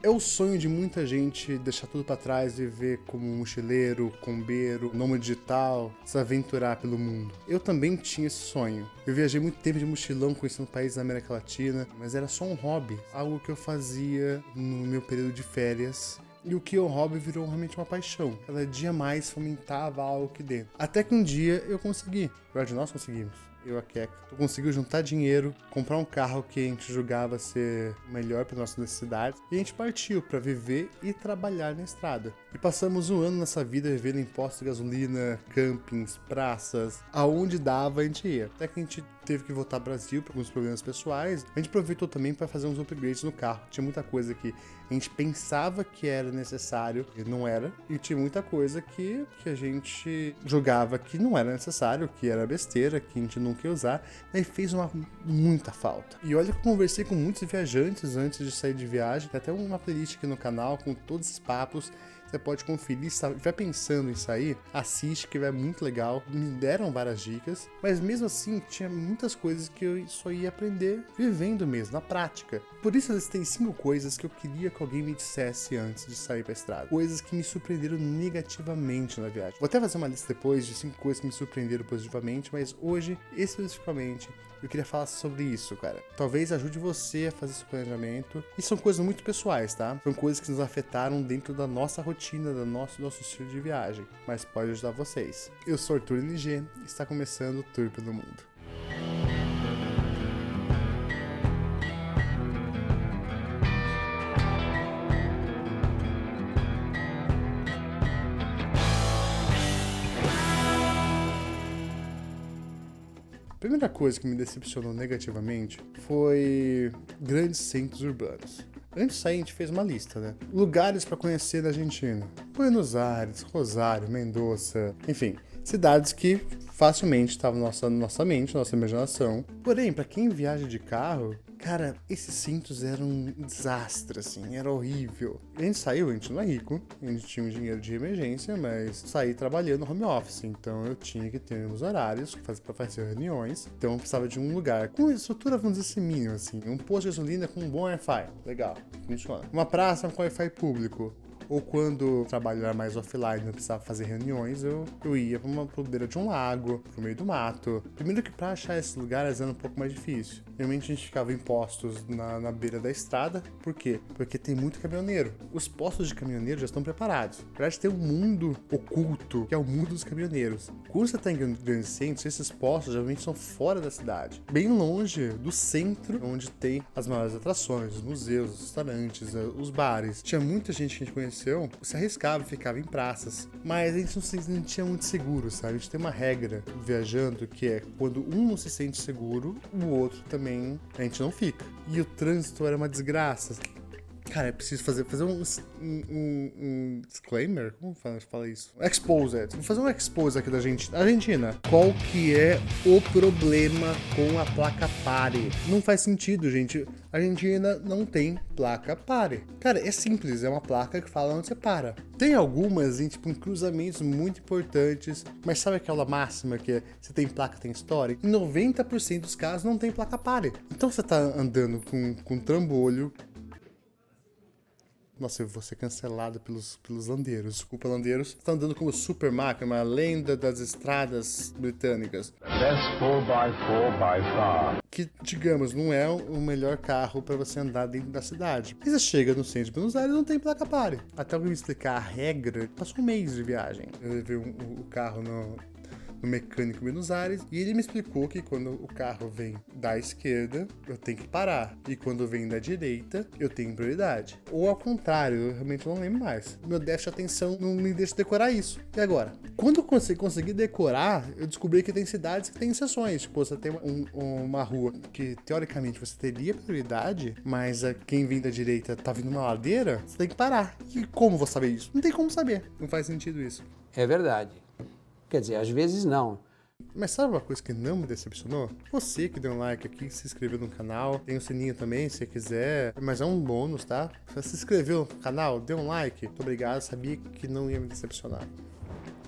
É o sonho de muita gente deixar tudo pra trás e viver como um mochileiro, combeiro, nômade digital, se aventurar pelo mundo. Eu também tinha esse sonho. Eu viajei muito tempo de mochilão conhecendo países da América Latina, mas era só um hobby, algo que eu fazia no meu período de férias. E o que é um hobby virou realmente uma paixão. Cada dia mais fomentava algo aqui dentro. Até que um dia eu consegui. Na verdade, nós conseguimos. Eu, a Keka, conseguiu juntar dinheiro, comprar um carro que a gente julgava ser melhor para nossas necessidades, e a gente partiu para viver e trabalhar na estrada. E passamos um ano nessa vida vivendo em postos de gasolina, campings, praças, aonde dava a gente ia. Até que a gente teve que voltar ao Brasil por alguns problemas pessoais. A gente aproveitou também para fazer uns upgrades no carro. Tinha muita coisa que a gente pensava que era necessário e não era. E tinha muita coisa que a gente julgava que não era necessário, que era besteira, que a gente não queria usar. Daí fez muita falta. E olha que eu conversei com muitos viajantes antes de sair de viagem. Tem até uma playlist aqui no canal com todos esses papos. Você pode conferir, se estiver pensando em sair, assiste, que é muito legal. Me deram várias dicas, mas mesmo assim tinha muitas coisas que eu só ia aprender vivendo mesmo, na prática. Por isso existem 5 coisas que eu queria que alguém me dissesse antes de sair pra estrada. Coisas que me surpreenderam negativamente na viagem. Vou até fazer uma lista depois de 5 coisas que me surpreenderam positivamente, mas hoje, especificamente, eu queria falar sobre isso, cara. Talvez ajude você a fazer esse planejamento. E são coisas muito pessoais, tá? São coisas que nos afetaram dentro da nossa rotina, do nosso estilo de viagem. Mas pode ajudar vocês. Eu sou Arthur LG e está começando o Tour pelo Mundo. A primeira coisa que me decepcionou negativamente foi grandes centros urbanos. Antes de sair, a gente fez uma lista, né? Lugares para conhecer na Argentina. Buenos Aires, Rosário, Mendoza, enfim, cidades que facilmente estavam na nossa mente, na nossa imaginação. Porém, para quem viaja de carro, cara, esses cintos eram um desastre, assim, era horrível. A gente saiu, a gente não é rico, a gente tinha um dinheiro de emergência, mas saí trabalhando home office, então eu tinha que ter uns horários para fazer reuniões, então eu precisava de um lugar com estrutura, vamos dizer assim, mínima, assim, um posto de gasolina com um bom Wi-Fi, legal, funciona. Uma praça com Wi-Fi público. Ou quando o trabalho era mais offline, não precisava fazer reuniões, eu ia pra beira de um lago, pro meio do mato. Primeiro que pra achar esses lugares era um pouco mais difícil. Realmente a gente ficava em postos na beira da estrada. Por quê? Porque tem muito caminhoneiro. Os postos de caminhoneiro já estão preparados. Na verdade, tem um mundo oculto, que é o mundo dos caminhoneiros. Quando você tá em grandes centros, esses postos geralmente são fora da cidade. Bem longe do centro, onde tem as maiores atrações, os museus, os restaurantes, os bares. Tinha muita gente que a gente conhecia, se arriscava e ficava em praças, mas a gente não se sentia muito seguro, sabe? A gente tem uma regra viajando que é quando um não se sente seguro, o outro também a gente não fica. E o trânsito era uma desgraça. Cara, é preciso fazer um disclaimer? Como fala isso? Exposed. Vou fazer um expose aqui da Argentina. Qual que é o problema com a placa pare? Não faz sentido, gente. A Argentina não tem placa pare. Cara, é simples. É uma placa que fala onde você para. Tem algumas em cruzamentos muito importantes, mas sabe aquela máxima que é se tem placa, tem história? Em 90% dos casos não tem placa pare. Então você tá andando com trambolho. Nossa, eu vou ser cancelado pelos landeiros. Desculpa, landeiros. Você tá andando como super máquina, uma lenda das estradas britânicas. Best 4x4 Que, digamos, não é o melhor carro para você andar dentro da cidade. E você chega no centro de Buenos Aires e não tem placa pare. Até eu me explicar a regra, passou um mês de viagem. Eu levei o carro no mecânico em Buenos Aires, e ele me explicou que quando o carro vem da esquerda, eu tenho que parar, e quando vem da direita, eu tenho prioridade. Ou ao contrário, eu realmente não lembro mais. Meu déficit de atenção não me deixa decorar isso. E agora? Quando eu consegui decorar, eu descobri que tem cidades que tem exceções. Tipo, você tem uma rua que, teoricamente, você teria prioridade, mas quem vem da direita tá vindo uma ladeira, você tem que parar. E como vou saber isso? Não tem como saber. Não faz sentido isso. É verdade. Quer dizer, às vezes não. Mas sabe uma coisa que não me decepcionou? Você que deu um like aqui, se inscreveu no canal, tem o sininho também, se quiser, mas é um bônus, tá? Se você se inscreveu no canal, deu um like, muito obrigado, sabia que não ia me decepcionar.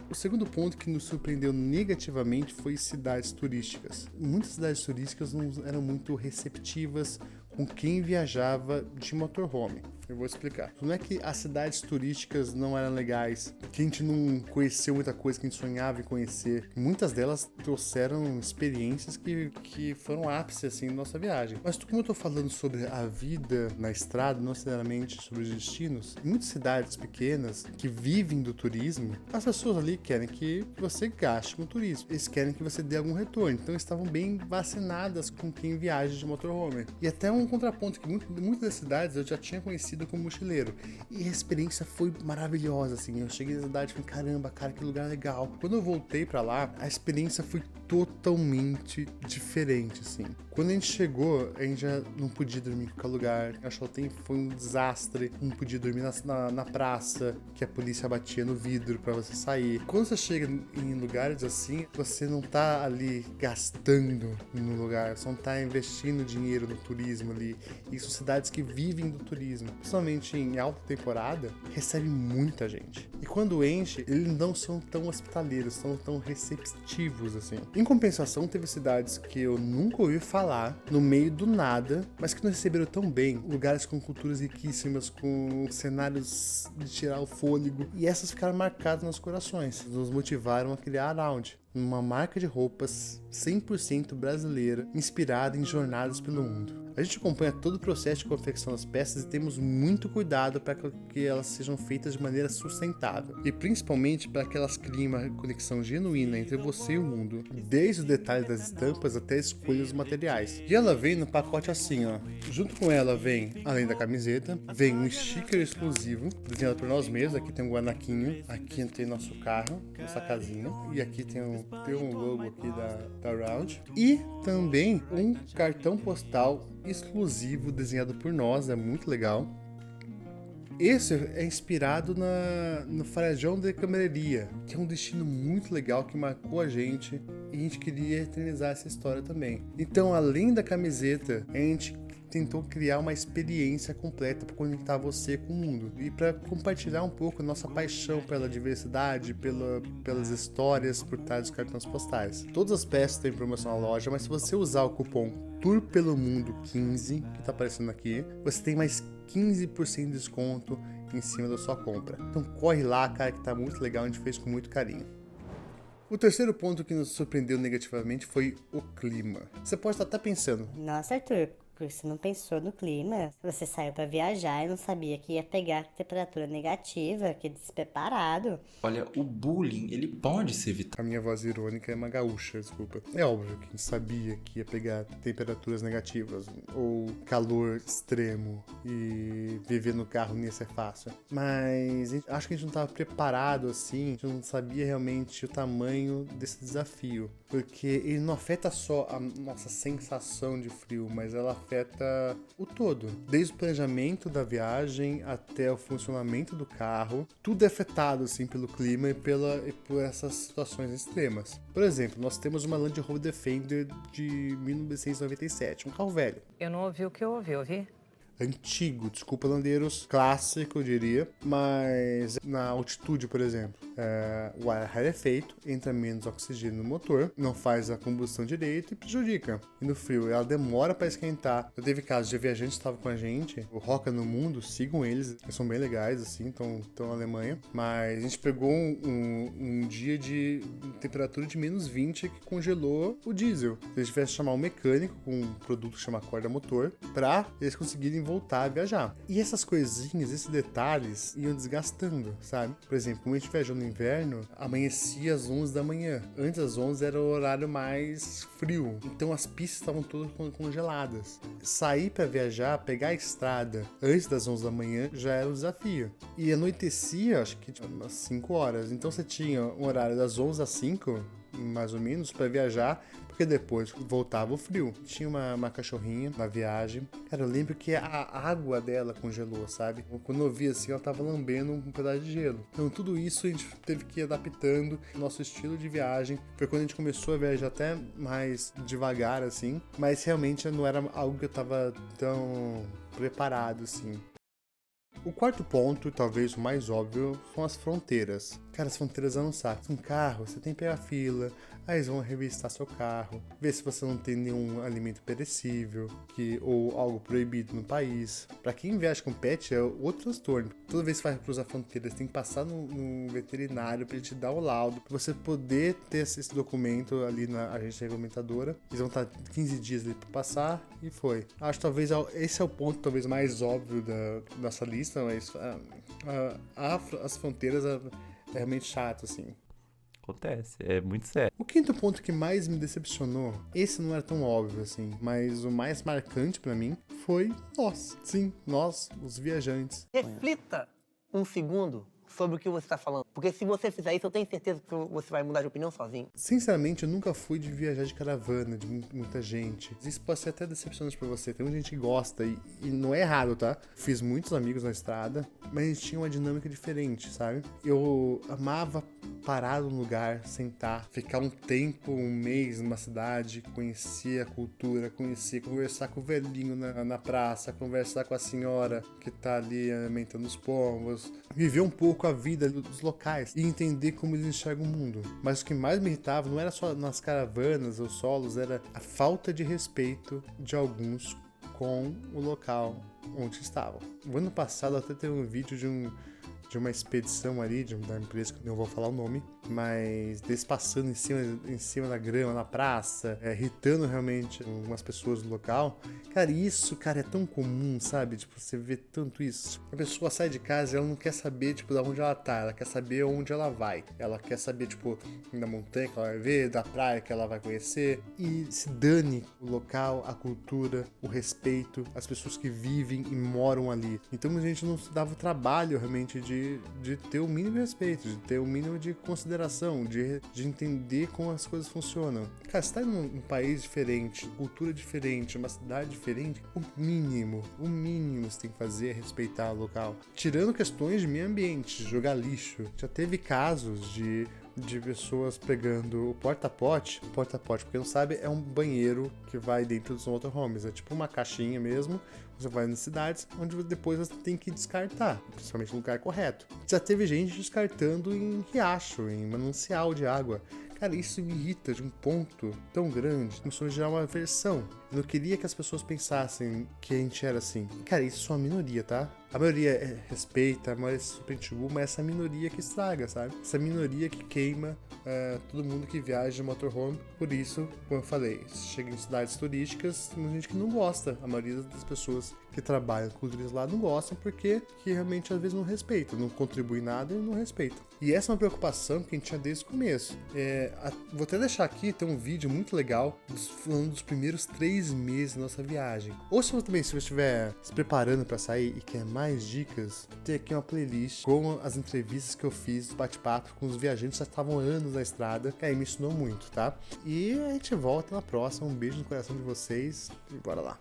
O segundo ponto que nos surpreendeu negativamente foi cidades turísticas. Muitas cidades turísticas não eram muito receptivas com quem viajava de motorhome. Eu vou explicar. Não é que as cidades turísticas não eram legais, que a gente não conheceu muita coisa que a gente sonhava em conhecer. Muitas delas trouxeram experiências que foram ápice, assim, na nossa viagem. Mas como eu tô falando sobre a vida na estrada, não necessariamente sobre os destinos, em muitas cidades pequenas que vivem do turismo, as pessoas ali querem que você gaste com o turismo. Eles querem que você dê algum retorno. Então, estavam bem vacinadas com quem viaja de motorhome. E até um contraponto que muitas das cidades eu já tinha conhecido como mochileiro. E a experiência foi maravilhosa, assim. Eu cheguei na cidade e falei, caramba, cara, que lugar legal. Quando eu voltei pra lá, a experiência foi totalmente diferente, assim. Quando a gente chegou, a gente já não podia dormir em qualquer lugar. A Chaltén foi um desastre. Não podia dormir na praça, que a polícia batia no vidro pra você sair. Quando você chega em lugares assim, você não tá ali gastando no lugar, você não tá investindo dinheiro no turismo ali. E são cidades que vivem do turismo. Principalmente em alta temporada, recebe muita gente. E quando enche, eles não são tão hospitaleiros, são tão receptivos assim. Em compensação, teve cidades que eu nunca ouvi falar, no meio do nada, mas que nos receberam tão bem. Lugares com culturas riquíssimas, com cenários de tirar o fôlego. E essas ficaram marcadas nos corações. Nos motivaram a criar a Lounge, uma marca de roupas 100% brasileira, inspirada em jornadas pelo mundo. A gente acompanha todo o processo de confecção das peças e temos muito cuidado para que elas sejam feitas de maneira sustentável. E principalmente para que elas criem uma conexão genuína entre você e o mundo, desde os detalhes das estampas até a escolha dos materiais. E ela vem no pacote assim, ó. Junto com ela vem, além da camiseta, vem um sticker exclusivo, desenhado por nós mesmos. Aqui tem um guarnaquinho, aqui tem nosso carro, nossa casinha, e aqui tem um logo aqui da Round. E também um cartão postal exclusivo desenhado por nós, é muito legal. Esse é inspirado no Farajão de Camararia, que é um destino muito legal que marcou a gente e a gente queria eternizar essa história também. Então, além da camiseta, a gente tentou criar uma experiência completa para conectar você com o mundo e para compartilhar um pouco a nossa paixão pela diversidade, pelas histórias por trás dos cartões postais. Todas as peças têm promoção na loja, mas se você usar o cupom Tour pelo Mundo 15, que está aparecendo aqui, você tem mais 15% de desconto em cima da sua compra. Então corre lá, cara, que tá muito legal, a gente fez com muito carinho. O terceiro ponto que nos surpreendeu negativamente foi o clima. Você pode estar até pensando, Nossa, Arthur, porque você não pensou no clima? Você saiu pra viajar e não sabia que ia pegar temperatura negativa, que despreparado. Olha, o bullying, ele pode ser evitado. a minha voz irônica é uma gaúcha, desculpa. É óbvio que a gente sabia que ia pegar temperaturas negativas ou calor extremo e viver no carro não ia ser fácil. Mas acho que a gente não estava preparado assim, a gente não sabia realmente o tamanho desse desafio. Porque ele não afeta só a nossa sensação de frio, mas ela afeta o todo. Desde o planejamento da viagem até o funcionamento do carro, tudo é afetado assim pelo clima e por essas situações extremas. Por exemplo, nós temos uma Land Rover Defender de 1997, um carro velho. Eu não ouvi o que eu ouvi? Antigo, desculpa, landeiros, clássico, eu diria, mas na altitude, por exemplo, o ar rarefeito, entra menos oxigênio no motor, não faz a combustão direito e prejudica. E no frio, ela demora para esquentar. Eu teve casos de viajantes que estavam com a gente, o Roca no Mundo, sigam eles são bem legais, assim, estão na Alemanha, mas a gente pegou um dia de temperatura de menos 20 que congelou o diesel. Se eles tivessem que chamar um mecânico com um produto que chama corda motor, para eles conseguirem voltar a viajar. E essas coisinhas, esses detalhes iam desgastando, sabe? Por exemplo, como a gente viajou no inverno, amanhecia às 11 da manhã. Antes das 11 era o horário mais frio. Então as pistas estavam todas congeladas. Sair para viajar, pegar a estrada antes das 11 da manhã já era um desafio. E anoitecia, acho que umas 5 horas. Então você tinha um horário das 11 às 5, mais ou menos, para viajar, porque depois voltava o frio. Tinha uma cachorrinha na viagem. Cara, eu lembro que a água dela congelou, sabe? Quando eu vi assim, ela tava lambendo um pedaço de gelo. Então tudo isso a gente teve que ir adaptando o nosso estilo de viagem. Foi quando a gente começou a viajar até mais devagar, assim. Mas realmente não era algo que eu tava tão preparado, assim. O quarto ponto, talvez o mais óbvio, são as fronteiras. Cara, as fronteiras não sabem. Um carro, você tem que pegar fila, aí eles vão revistar seu carro, ver se você não tem nenhum alimento perecível ou algo proibido no país. Pra quem viaja com pet é outro transtorno. Toda vez que vai cruzar fronteiras, tem que passar no veterinário pra ele te dar o laudo, pra você poder ter esse documento ali na agência regulamentadora. Eles vão estar 15 dias ali pra passar e foi. Acho que talvez esse é o ponto talvez mais óbvio da nossa lista, mas as fronteiras é realmente chato, assim. Acontece, é muito sério. O quinto ponto que mais me decepcionou, esse não era tão óbvio assim, mas o mais marcante pra mim foi nós. Sim, nós, os viajantes. Reflita um segundo sobre o que você está falando. Porque se você fizer isso, eu tenho certeza que você vai mudar de opinião sozinho. Sinceramente, eu nunca fui de viajar de caravana, de muita gente. Isso pode ser até decepcionante pra você. Tem muita gente que gosta e não é errado, tá? Fiz muitos amigos na estrada, mas a gente tinha uma dinâmica diferente, sabe? Eu amava parar num lugar, sentar, ficar um tempo, um mês numa cidade, conhecer a cultura, conversar com o velhinho na praça, conversar com a senhora que tá ali alimentando os pombos, viver um pouco a vida dos locais e entender como eles enxergam o mundo. Mas o que mais me irritava não era só nas caravanas ou solos, era a falta de respeito de alguns com o local onde estavam. O ano passado até teve um vídeo de uma expedição ali, da empresa, que eu não vou falar o nome, mas deles passando em cima da grama, na praça, irritando realmente algumas pessoas do local. Cara, isso, cara, é tão comum, sabe? Tipo, você vê tanto isso. A pessoa sai de casa e ela não quer saber, tipo, de onde ela tá, ela quer saber onde ela vai. Ela quer saber, tipo, da montanha que ela vai ver, da praia que ela vai conhecer. E se dane o local, a cultura, o respeito, as pessoas que vivem e moram ali. Então a gente não se dava o trabalho realmente de ter o mínimo de respeito, de ter o mínimo de consideração, de entender como as coisas funcionam. Cara, você tá em um país diferente, cultura diferente, uma cidade diferente, o mínimo você tem que fazer é respeitar o local. Tirando questões de meio ambiente, jogar lixo. Já teve casos de pessoas pegando o porta-pote, porque não sabe, é um banheiro que vai dentro dos motorhomes, é tipo uma caixinha mesmo, você vai nas cidades, onde depois você tem que descartar, principalmente no lugar correto. Já teve gente descartando em riacho, em manancial de água. Cara, isso me irrita de um ponto tão grande. Começou a gerar uma aversão. Eu não queria que as pessoas pensassem que a gente era assim. Cara, isso é uma minoria, tá? A maioria respeita, a maioria é super antigo, mas essa minoria que estraga, sabe? Essa minoria que queima todo mundo que viaja de motorhome. Por isso, como eu falei, chega em cidades turísticas, tem gente que não gosta. A maioria das pessoas que trabalham com turismo lá não gostam porque que realmente às vezes não respeitam, não contribui nada e não respeitam. E essa é uma preocupação que a gente tinha desde o começo. Vou até deixar aqui, tem um vídeo muito legal falando dos primeiros 3 meses da nossa viagem. Ou se você estiver se preparando para sair e quer mais dicas, tem aqui uma playlist com as entrevistas que eu fiz, bate-papo com os viajantes que já estavam anos na estrada, que aí me ensinou muito, tá? E a gente volta na próxima. Um beijo no coração de vocês e bora lá.